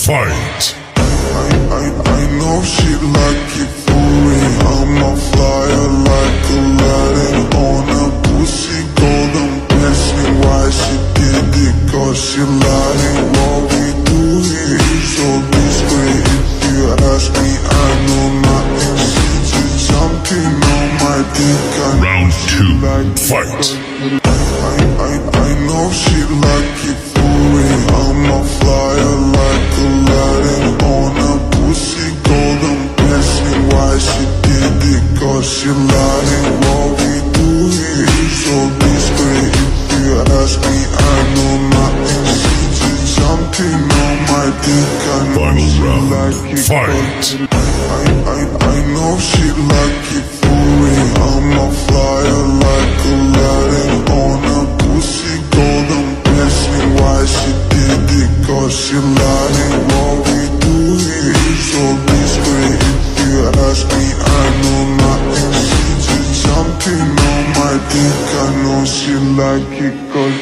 Fight. I know she like it for me. I'm a flyer like Aladdin on a pussy golden blessing. Why she did it? Cause she lying. What we do here is so discreet. If you ask me, I know nothing. She just something on my dick. Round 2, fight. I know she like it for me. I'm a flyer like Aladdin on a pussy golden blessing. Why she did it? Cause she lying. What we do here is so discreet. If you ask me, I know nothing. She just something on my dick. I know Final she round, like it. fight. I know she like it for me. I'm a flyer like Aladdin on a pussy golden blessing. Why she did it? Cause she lying. What we do here is so discreet. If you ask me, I know nothing. She just something on my dick. I know she like it cause